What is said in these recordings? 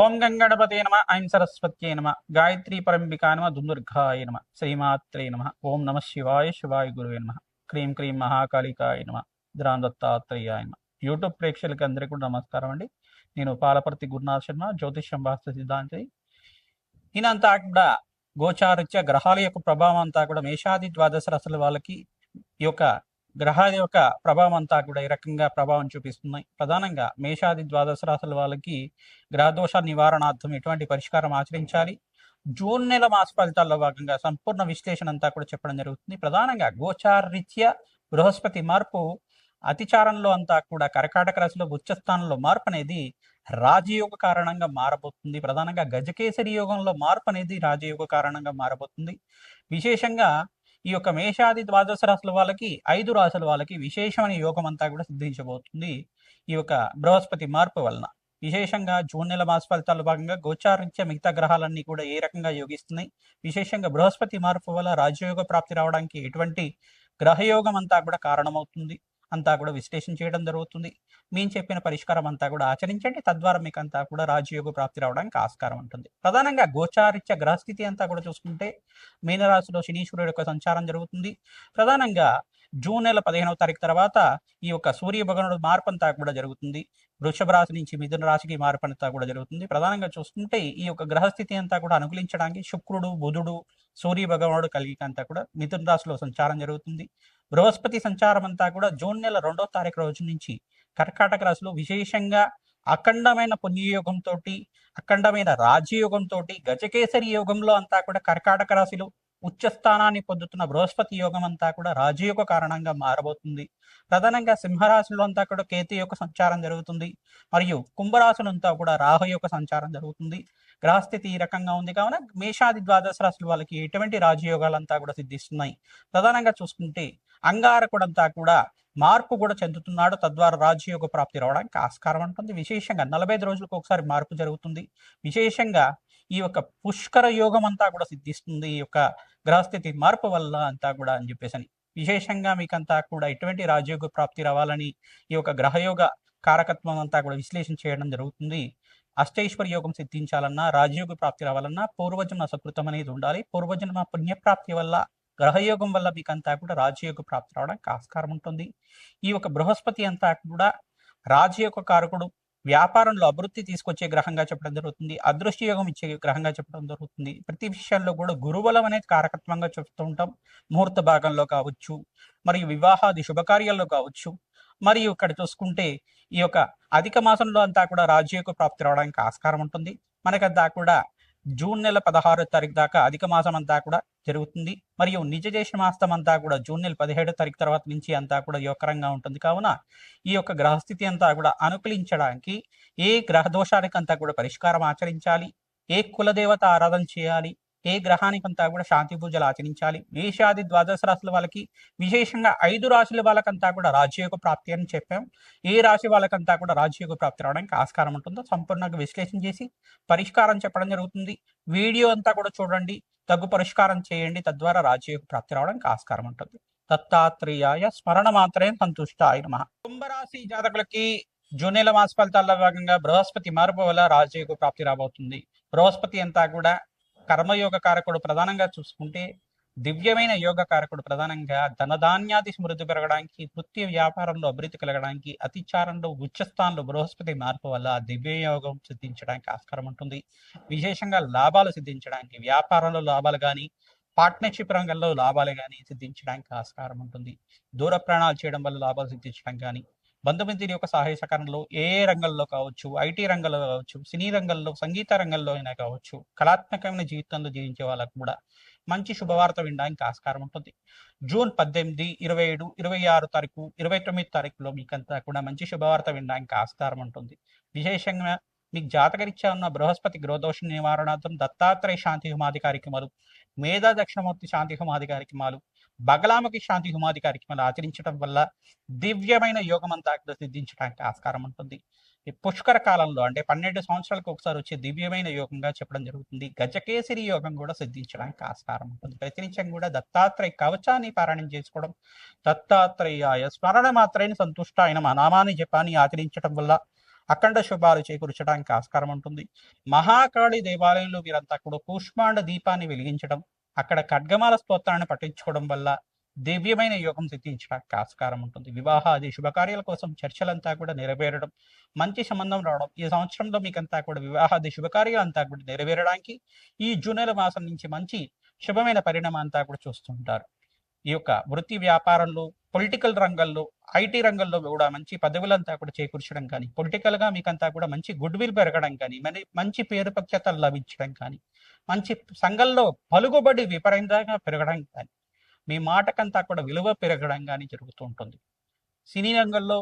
ఓం గంగణపతే నమ ఐం సరస్వత్యై నమ గాయత్రీ పరంబికా నమ దుందుర్గాయ నమ శ్రీమాత్రే నమ ఓం నమ శివాయ శివాయ గురువే నమ క్రీం క్రీం మహాకాళికాయ నమ ద్రాం దత్తాత్రేయాయ నమ. యూట్యూబ్ ప్రేక్షకులకి అందరికీ కూడా నమస్కారం అండి. నేను పాలపర్తి గురునాథ్ శర్మ, జ్యోతిష్యం వాస్తు సిద్ధాంతి. ఈయనంతా కూడా గోచారిత్య గ్రహాల యొక్క ప్రభావం అంతా కూడా మేషాది ద్వాదశ రాశుల వాళ్ళకి ఈ యొక్క గ్రహాల యొక్క ప్రభావం అంతా కూడా ఈ రకంగా ప్రభావం చూపిస్తున్నాయి. ప్రధానంగా మేషాది ద్వాదశ రాశుల వాళ్ళకి గ్రహదోష నివారణార్థం ఎటువంటి పరిష్కారం ఆచరించాలి, జూన్ నెల మాస ఫలితాల్లో భాగంగా సంపూర్ణ విశ్లేషణ అంతా కూడా చెప్పడం జరుగుతుంది. ప్రధానంగా గోచారరీత్యా బృహస్పతి మార్పు అతిచారంలో అంతా కూడా కర్కాటక రాశిలో ఉచ్చస్థానంలో మార్పు అనేది రాజయోగ కారణంగా మారబోతుంది. ప్రధానంగా గజకేసరి యోగంలో మార్పు అనేది రాజయోగ కారణంగా మారబోతుంది. విశేషంగా ఈ యొక్క మేషాది ద్వాదశ రాశుల వాళ్ళకి 5 రాశుల వాళ్ళకి విశేషమైన యోగం అంతా కూడా సిద్ధించబోతుంది ఈ యొక్క బృహస్పతి మార్పు వలన. విశేషంగా జూన్ నెల మాస ఫలితాల్లో భాగంగా గోచారీత్యా మిగతా గ్రహాలన్నీ కూడా ఏ రకంగా యోగిస్తున్నాయి, విశేషంగా బృహస్పతి మార్పు వల్ల రాజయోగ ప్రాప్తి రావడానికి ఎటువంటి గ్రహయోగం అంతా కూడా కారణమవుతుంది అంతా కూడా విశ్లేషణ చేయడం జరుగుతుంది. మేము చెప్పిన పరిష్కారం అంతా కూడా ఆచరించండి, తద్వారా మీకు అంతా కూడా రాజయోగ ప్రాప్తి రావడానికి ఆస్కారం ఉంటుంది. ప్రధానంగా గోచారిత్య గ్రహస్థితి అంతా కూడా చూసుకుంటే మీనరాశిలో శనీశ్వరుడు యొక్క సంచారం జరుగుతుంది. ప్రధానంగా జూన్ నెల 15వ తారీఖు తర్వాత ఈ యొక్క సూర్య భగవానుడు మార్పు అంతా కూడా జరుగుతుంది. వృషభ రాశి నుంచి మిథున రాశికి మార్పు అంతా కూడా జరుగుతుంది. ప్రధానంగా చూసుకుంటే ఈ యొక్క గ్రహస్థితి అంతా కూడా అనుకూలించడానికి శుక్రుడు, బుధుడు, సూర్య భగవానుడు కలిగి అంతా కూడా మిథున రాశిలో సంచారం జరుగుతుంది. బృహస్పతి సంచారం అంతా కూడా జూన్ నెల 2వ తారీఖు రోజు నుంచి కర్కాటక రాశిలో విశేషంగా అఖండమైన పుణ్యయోగంతో, అఖండమైన రాజయోగంతో, గజకేసరి యోగంలో అంతా కూడా కర్కాటక రాశిలో ఉచ్చస్థానాన్ని పొందుతున్న బృహస్పతి యోగం అంతా కూడా రాజయోగ కారణంగా మారబోతుంది. ప్రధానంగా సింహరాశిలో అంతా కూడా కేతు యొక్క సంచారం జరుగుతుంది. మరియు కుంభరాశులు అంతా కూడా రాహు యొక్క సంచారం జరుగుతుంది. గ్రహస్థితి ఈ రకంగా ఉంది కావున మేషాది ద్వాదశ రాశుల వాళ్ళకి ఎటువంటి రాజయోగాలంతా కూడా సిద్ధిస్తున్నాయి. ప్రధానంగా చూసుకుంటే అంగారకుడు అంతా కూడా మార్పు కూడా చెందుతున్నాడు, తద్వారా రాజయోగ ప్రాప్తి రావడానికి ఆస్కారం ఉంటుంది. విశేషంగా 45 రోజులకు ఒకసారి మార్పు జరుగుతుంది. విశేషంగా ఈ యొక్క పుష్కర యోగం అంతా కూడా సిద్ధిస్తుంది ఈ యొక్క గ్రహస్థితి మార్పు వల్ల అంతా కూడా అని చెప్పేసి. విశేషంగా మీకంతా కూడా ఎటువంటి రాజయోగ ప్రాప్తి రావాలని ఈ యొక్క గ్రహయోగ కారకత్వం అంతా కూడా విశ్లేషణ చేయడం జరుగుతుంది. అష్టైశ్వర్య యోగం సిద్ధించాలన్నా, రాజయోగ ప్రాప్తి రావాలన్నా పూర్వజన్మ సకృతం అనేది ఉండాలి. పూర్వజన్మ పుణ్యప్రాప్తి వల్ల, గ్రహయోగం వల్ల మీకంతా కూడా రాజయోగ ప్రాప్తి రావడానికి ఆస్కారం ఉంటుంది. ఈ యొక్క బృహస్పతి అంతా కూడా రాజయోగ కారకుడు, వ్యాపారంలో అభివృద్ధి తీసుకొచ్చే గ్రహంగా చెప్పడం జరుగుతుంది. అదృష్ట యోగం ఇచ్చే గ్రహంగా చెప్పడం జరుగుతుంది. ప్రతి విషయాల్లో కూడా గురుబలం అనేది కారకత్వంగా చెప్తూ ఉంటాం. ముహూర్త భాగంలో కావచ్చు, మరియు వివాహాది శుభకార్యాల్లో కావచ్చు, మరియు ఇక్కడ చూసుకుంటే ఈ యొక్క అధిక మాసంలో అంతా కూడా రాజయోగ ప్రాప్తి రావడానికి ఆస్కారం ఉంటుంది. మనకంతా కూడా జూన్ నెల 16వ తారీఖు దాకా అధిక మాసం అంతా కూడా జరుగుతుంది. మరియు నిజ దేశ మాసం అంతా కూడా జూన్ నెల 17వ తారీఖు తర్వాత నుంచి అంతా కూడా యోగకరంగా ఉంటుంది. కావున ఈ యొక్క గ్రహస్థితి అంతా కూడా అనుకూలించడానికి ఏ గ్రహ దోషానికి అంతా కూడా పరిష్కారం ఆచరించాలి, ఏ కులదేవత ఆరాధన చేయాలి, ఏ గ్రహానికి అంతా కూడా శాంతి పూజలు ఆచరించాలి. మేషాది ద్వాదశ రాశుల వాళ్ళకి విశేషంగా 5 రాశుల వాళ్ళకంతా కూడా రాజయోగ ప్రాప్తి అని చెప్పాం. ఏ రాశి వాళ్ళకంతా కూడా రాజయోగ ప్రాప్తి రావడానికి ఆస్కారం ఉంటుందో సంపూర్ణంగా విశ్లేషణ చేసి పరిష్కారం చెప్పడం జరుగుతుంది. వీడియో అంతా కూడా చూడండి, తగు పరిష్కారం చేయండి, తద్వారా రాజయోగ ప్రాప్తి రావడానికి ఆస్కారం ఉంటుంది. దత్తాత్రేయాయ స్మరణ మాత్రే సంతుష్టాయ నమః. కుంభరాశి జాతకులకి జూన్ నెల మాస ఫలితాల్లో భాగంగా బృహస్పతి మార్పు వల్ల రాజయోగ ప్రాప్తి రాబోతుంది. బృహస్పతి అంతా కూడా కర్మయోగ కారకుడు. ప్రధానంగా చూసుకుంటే దివ్యమైన యోగ కారకుడు. ప్రధానంగా ధనధాన్యాది సమృద్ధి పెరగడానికి, వృత్తి వ్యాపారంలో అభివృద్ధి కలగడానికి, అతిచారంలో ఉచ్చస్థానంలో బృహస్పతి మార్పు వల్ల దివ్య యోగం సిద్ధించడానికి ఆస్కారం ఉంటుంది. విశేషంగా లాభాలు సిద్ధించడానికి, వ్యాపారంలో లాభాలు కానీ, పార్ట్నర్షిప్ రంగంలో లాభాలు కానీ సిద్ధించడానికి ఆస్కారం ఉంటుంది. దూర ప్రయాణాలు చేయడం వల్ల లాభాలు సిద్ధించడం కానీ, బంధుమిత్రుల యొక్క సహాయ సహకారంలో ఏ రంగంలో కావచ్చు, ఐటీ రంగంలో కావచ్చు, సినీ రంగంలో, సంగీత రంగంలో అయినా కావచ్చు, కళాత్మకమైన జీవితంలో జీవించే వాళ్ళకు కూడా మంచి శుభవార్త వినడానికి ఆస్కారం ఉంటుంది. జూన్ 18, 27, 26 తారీఖు, 29 తారీఖులో మీకంతా కూడా మంచి శుభవార్త వినడానికి ఆస్కారం ఉంటుంది. విశేషంగా మీకు జాతకరీత్యా ఉన్న బృహస్పతి గ్రహదోష నివారణార్థం దత్తాత్రేయ శాంతి హోమాది కార్యక్రమాలు, మేధా దక్షిణమూర్తి శాంతి హోమాది కార్యక్రమాలు, బగలాముఖి శాంతి హోమాది కార్యక్రమాలు ఆచరించడం వల్ల దివ్యమైన యోగం అంతా సిద్ధించడానికి ఆస్కారం ఉంటుంది. ఈ పుష్కర కాలంలో అంటే 12 సంవత్సరాలకు ఒకసారి వచ్చే దివ్యమైన యోగంగా చెప్పడం జరుగుతుంది. గజకేసరి యోగం కూడా సిద్ధించడానికి ఆస్కారం ఉంటుంది. ప్రతినిత్యం కూడా దత్తాత్రేయ కవచాన్ని పారాయణం చేసుకోవడం, దత్తాత్రేయాయ స్మరణ మాత్రమే సంతుష్టాయన నామాన్ని జపాన్ని ఆచరించడం వల్ల అఖండ శుభాలు చేకూర్చడానికి ఆస్కారం ఉంటుంది. మహాకాళి దేవాలయంలో మీరంతా కూడా కూష్మాండ దీపాన్ని వెలిగించడం, అక్కడ ఖడ్గమాల స్తోత్రాన్ని పఠించుకోవడం వల్ల దివ్యమైన యోగం సిద్ధించడానికి ఆస్కారం ఉంటుంది. వివాహాది శుభకార్యాల కోసం చర్చలంతా కూడా నెరవేరడం, మంచి సంబంధం రావడం, ఈ సంవత్సరంలో మీకంతా కూడా వివాహాది శుభకార్యాలు అంతా కూడా నెరవేరడానికి ఈ జూన్ నెల మాసం నుంచి మంచి శుభమైన పరిణామం అంతా కూడా చూస్తుంటారు. ఈ యొక్క వృత్తి వ్యాపారంలో, పొలిటికల్ రంగంలో, ఐటీ రంగంలో కూడా మంచి పదవులంతా కూడా చేకూర్చడం కానీ, పొలిటికల్ గా మీకంతా కూడా మంచి గుడ్ విల్ పెరగడం కానీ, మంచి పేరు ప్రఖ్యాతలు లభించడం కానీ, మంచి సంఘంలో పలుకుబడి విపరీతంగా పెరగడం కానీ, మీ మాటకంతా కూడా విలువ పెరగడం కానీ జరుగుతూ ఉంటుంది. సినీ రంగంలో,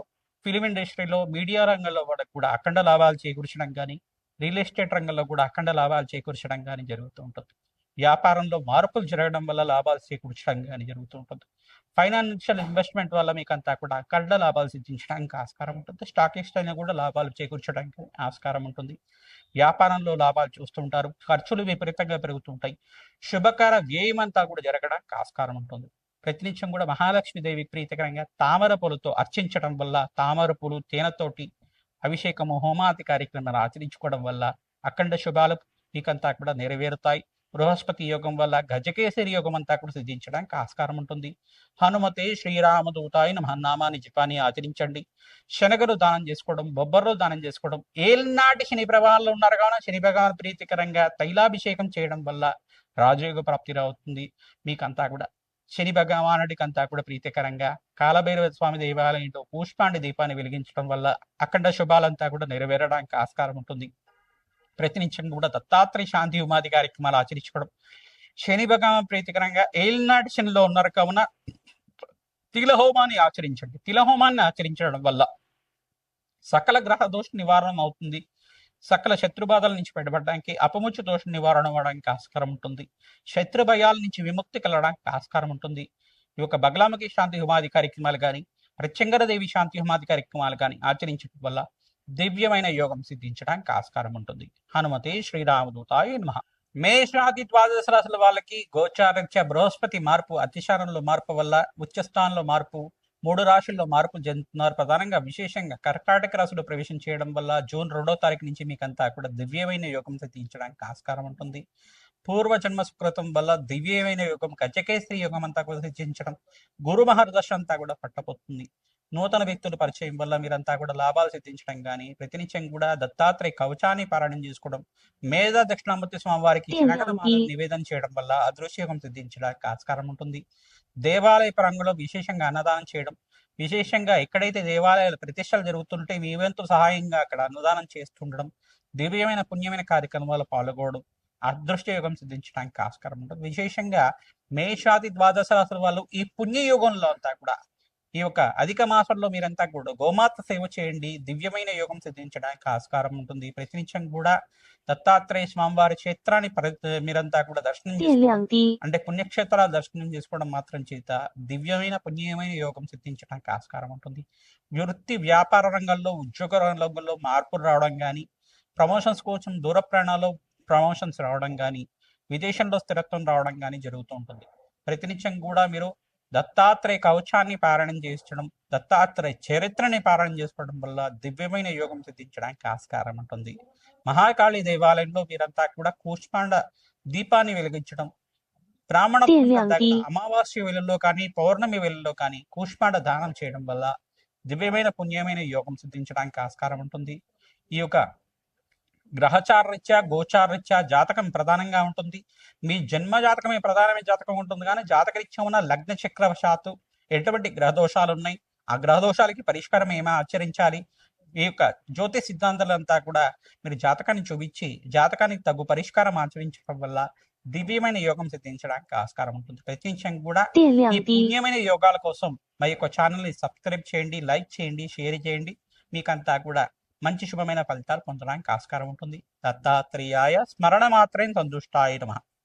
ఫిలిం ఇండస్ట్రీలో, మీడియా రంగంలో కూడా అఖండ లాభాలు చేకూర్చడం కానీ, రియల్ ఎస్టేట్ రంగంలో కూడా అఖండ లాభాలు చేకూర్చడం కానీ జరుగుతూ ఉంటుంది. వ్యాపారంలో మార్పులు జరగడం వల్ల లాభాలు చేకూర్చడం కానీ జరుగుతూ ఉంటుంది. ఫైనాన్షియల్ ఇన్వెస్ట్మెంట్ వల్ల మీకు అంతా కూడా అఖండ లాభాలు సిద్ధించడానికి ఆస్కారం ఉంటుంది. స్టాక్ ఎక్స్చేంజ్ కూడా లాభాలు చేకూర్చడానికి ఆస్కారం ఉంటుంది. వ్యాపారంలో లాభాలు చూస్తుంటారు. ఖర్చులు విపరీతంగా పెరుగుతుంటాయి. శుభకర వ్యయం అంతా కూడా జరగడానికి ఆస్కారం ఉంటుంది. ప్రతినిత్యం కూడా మహాలక్ష్మీదేవి ప్రీతికరంగా తామర పూలతో అర్చించడం వల్ల, తామర పూలు తేనెతోటి అభిషేకము, హోమాది కార్యక్రమాలు ఆచరించుకోవడం వల్ల అఖండ శుభాలు మీకంతా కూడా నెరవేరుతాయి. బృహస్పతి యోగం వల్ల గజకేసరి యోగం అంతా కూడా సిద్ధించడానికి ఆస్కారం ఉంటుంది. హనుమతే శ్రీరామదూతాయ నమః నామాన్ని జపాన్ని ఆచరించండి. శనగలు దానం చేసుకోవడం, బొబ్బర్లు దానం చేసుకోవడం, ఏల్నాటి శని ప్రభావంలో ఉన్నారు కావున శని భగవాన్ ప్రీతికరంగా తైలాభిషేకం చేయడం వల్ల రాజయోగ ప్రాప్తి అవుతుంది. మీకంతా కూడా శని భగవానుడికి అంతా కూడా ప్రీతికరంగా కాలభైరవ స్వామి దేవాలయంలో పుష్పాండి దీపాన్ని వెలిగించడం వల్ల అఖండ శుభాలంతా కూడా నెరవేరడానికి ఆస్కారం ఉంటుంది. ప్రతినిత్యం కూడా దత్తాత్రేయ శాంతి ఉమాది కార్యక్రమాలు ఆచరించుకోవడం, శని భగవాన్ ప్రీతికరంగా ఏలినాటి శనిలో ఉన్నారు కావున తిలహోమాన్ని ఆచరించండి. తిలహోమాన్ని ఆచరించడం వల్ల సకల గ్రహ దోష నివారణ అవుతుంది. సకల శత్రుబాధల నుంచి బయటపడడానికి, అపముచ్చు దోష నివారణ అవ్వడానికి ఆస్కారం ఉంటుంది. శత్రు భయాల నుంచి విముక్తి కలగడానికి ఆస్కారం ఉంటుంది. ఈ యొక్క బగలాముఖి శాంతి హోమాది కార్యక్రమాలు కానీ, ప్రత్యంగరదేవి శాంతి హోమాది కార్యక్రమాలు కానీ ఆచరించడం వల్ల దివ్యమైన యోగం సిద్ధించడానికి ఆస్కారం ఉంటుంది. హనుమతే శ్రీరామదూతాయ నమః. మేషాది ద్వాదశ రాశుల వాళ్ళకి గోచారరీత్యా బృహస్పతి మార్పు, అతిశారంలో మార్పు వల్ల ఉచ్చస్థానంలో మార్పు, 3 రాశుల్లో మార్పు చెందుతున్నారు. ప్రధానంగా విశేషంగా కర్కాటక రాశిలో ప్రవేశం చేయడం వల్ల జూన్ 2వ తారీఖు నుంచి మీకంతా కూడా దివ్యమైన యోగం సిద్ధించడానికి ఆస్కారం ఉంటుంది. పూర్వజన్మ సుకృతం వల్ల దివ్యమైన యోగం, గజకేసరి యోగం అంతా కూడా సిద్ధించడం, గురు మహర్దశ అంతా కూడా పట్టబోతుంది. నూతన వ్యక్తుల పరిచయం వల్ల మీరంతా కూడా లాభాలు సిద్ధించడం కానీ, ప్రతినిత్యం కూడా దత్తాత్రేయ కవచాన్ని పారాయణం చేసుకోవడం, మేధా దక్షిణామూర్తి స్వామి వారికి నివేదన చేయడం వల్ల అదృశ్యయోగం సిద్ధించడానికి ఆస్కారం ఉంటుంది. దేవాలయ పరంగంలో విశేషంగా అన్నదానం చేయడం, విశేషంగా ఎక్కడైతే దేవాలయాల ప్రతిష్టలు జరుగుతుంటే మీ వంతు సహాయంగా అక్కడ అన్నదానం చేస్తుండడం, దివ్యమైన పుణ్యమైన కార్యక్రమాల్లో పాల్గొనడం అదృష్టయోగం సిద్ధించడానికి ఆస్కారం ఉంటుంది. విశేషంగా మేషాది ద్వాదశ రాశుల వాళ్ళు ఈ పుణ్యయోగంలో అంతా కూడా ఈ యొక్క అధిక మాసంలో మీరంతా కూడా గోమాత సేవ చేయండి. దివ్యమైన యోగం సిద్ధించడానికి ఆస్కారం ఉంటుంది. ప్రతినిత్యం కూడా దత్తాత్రేయ స్వామివారి క్షేత్రాన్ని మీరంతా కూడా దర్శనం చేసుకోండి. అంటే పుణ్యక్షేత్రాల దర్శనం చేసుకోవడం మాత్రం చేత దివ్యమైన పుణ్యమైన యోగం సిద్ధించడానికి ఆస్కారం ఉంటుంది. వృత్తి వ్యాపార రంగంలో, ఉద్యోగ రంగంలో మార్పులు రావడం కానీ, ప్రమోషన్స్ కోసం దూర ప్రయాణాల్లో ప్రమోషన్స్ రావడం కానీ, విదేశంలో స్థిరత్వం రావడం కానీ జరుగుతూ ఉంటుంది. ప్రతినిత్యం కూడా మీరు దత్తాత్రేయ కవచాన్ని పారాయణం చేయించడం, దత్తాత్రేయ చరిత్రని పారాయణం చేసుకోవడం వల్ల దివ్యమైన యోగం సిద్ధించడానికి ఆస్కారం ఉంటుంది. మహాకాళి దేవాలయంలో మీరంతా కూడా కూష్మాండ దీపాన్ని వెలిగించడం, బ్రాహ్మణ అమావాస్య వేళల్లో కానీ, పౌర్ణమి వేళల్లో కానీ కూష్మాండ దానం చేయడం వల్ల దివ్యమైన పుణ్యమైన యోగం సిద్ధించడానికి ఆస్కారం ఉంటుంది. ఈ యొక్క గ్రహచారరీత్యా, గోచారరీత్యా జాతకం ప్రధానంగా ఉంటుంది. మీ జన్మ జాతకమే ప్రధానమైన జాతకం ఉంటుంది, కానీ జాతకరీత్యా ఉన్న లగ్న చక్రవశాత్తు ఎటువంటి గ్రహదోషాలు ఉన్నాయి, ఆ గ్రహదోషాలకి పరిష్కారం ఏమైనా ఆచరించాలి, ఈ యొక్క జ్యోతిష్ సిద్ధాంతాలంతా కూడా మీరు జాతకాన్ని చూపించి జాతకానికి తగ్గు పరిష్కారం ఆచరించడం వల్ల దివ్యమైన యోగం సిద్ధించడానికి ఆస్కారం ఉంటుంది. ప్రతినిత్యం కూడా ఈ పుణ్యమైన యోగాల కోసం మా యొక్క ఛానల్ ని సబ్స్క్రైబ్ చేయండి, లైక్ చేయండి, షేర్ చేయండి. మీకంతా కూడా మంచి శుభమైన ఫలితాలు పొందడానికి ఆస్కారం ఉంటుంది. దత్తాత్రేయాయ స్మరణ మాత్రం సంతుష్టాయ నమః.